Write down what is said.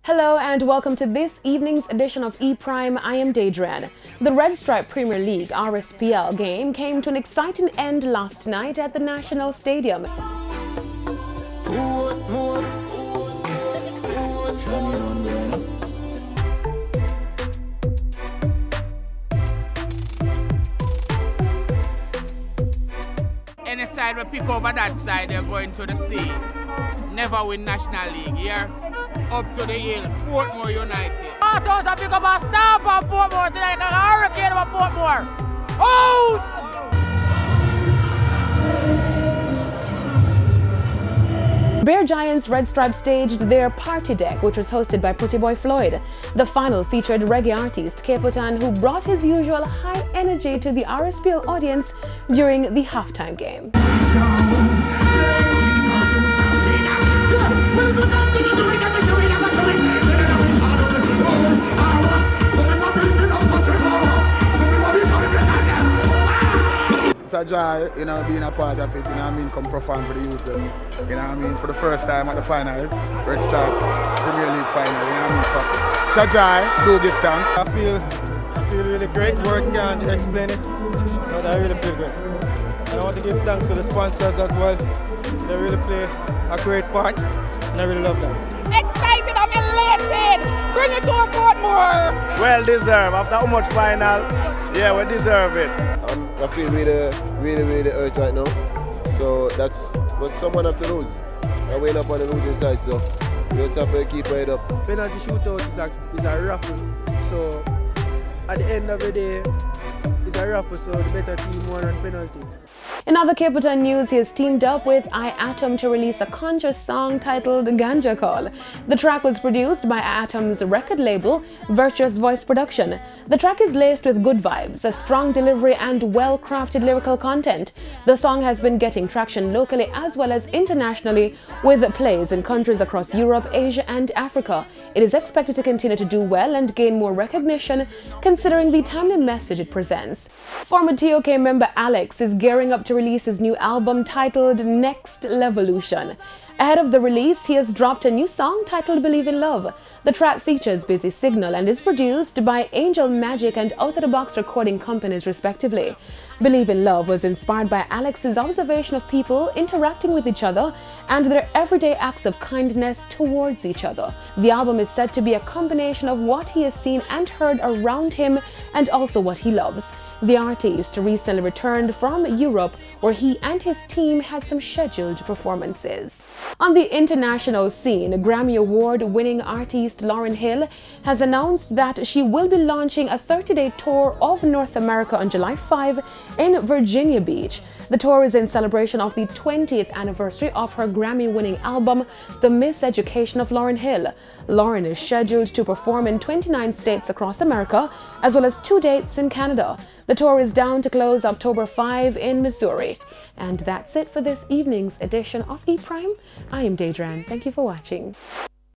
Hello and welcome to this evening's edition of E-Prime. I am Daedran. The Red Stripe Premier League RSPL game came to an exciting end last night at the National Stadium. Any side we pick over that side, they're going to the sea. Never win National League, yeah? Up to the hill, Portmore United. Toss a pick up a stamp on Portmore today, like a hurricane of Portmore. Oh! Bear Giants Red Stripe staged their party deck, which was hosted by Pretty Boy Floyd. The final featured reggae artist Capotan, who brought his usual high energy to the RSPL audience during the halftime game. It's a joy, being a part of it, come perform for the youth, for the first time at the final, Red Stripe Premier League final, so it's a joy, do give thanks. I feel really great, word can't explain it, but I really feel good. And I want to give thanks to the sponsors as well. They really play a great part, and I really love them. Excited, I'm elated! Bring it to a Portmore! Well deserved, after how much final, yeah, we deserve it. I feel really hurt right now. So that's what someone have to lose. I went up on the losing side, so you just have to keep it up. Penalty shootout is a raffle. So at the end of the day, it's a raffle, so the better team won on penalties. In other Capotan news, he has teamed up with iAtom to release a conscious song titled Ganja Call. The track was produced by iAtom's record label, Virtuous Voice Production. The track is laced with good vibes, a strong delivery and well-crafted lyrical content. The song has been getting traction locally as well as internationally, with plays in countries across Europe, Asia and Africa. It is expected to continue to do well and gain more recognition considering the timely message it presents. Former TOK member Alex is gearing up to release his new album titled Next Levolution. Ahead of the release, he has dropped a new song titled Believe in Love. The track features Busy Signal and is produced by Angel Magic and Out of the Box recording companies respectively. Believe in Love was inspired by Alex's observation of people interacting with each other and their everyday acts of kindness towards each other. The album is said to be a combination of what he has seen and heard around him and also what he loves. The artist recently returned from Europe, where he and his team had some scheduled performances. On the international scene, Grammy Award-winning artist Lauryn Hill has announced that she will be launching a 30-day tour of North America on July 5 in Virginia Beach. The tour is in celebration of the 20th anniversary of her Grammy-winning album, The Miseducation of Lauryn Hill. Lauryn is scheduled to perform in 29 states across America, as well as 2 dates in Canada. The tour is down to close October 5 in Missouri. And that's it for this evening's edition of E-Prime. I am Daedran. Thank you for watching.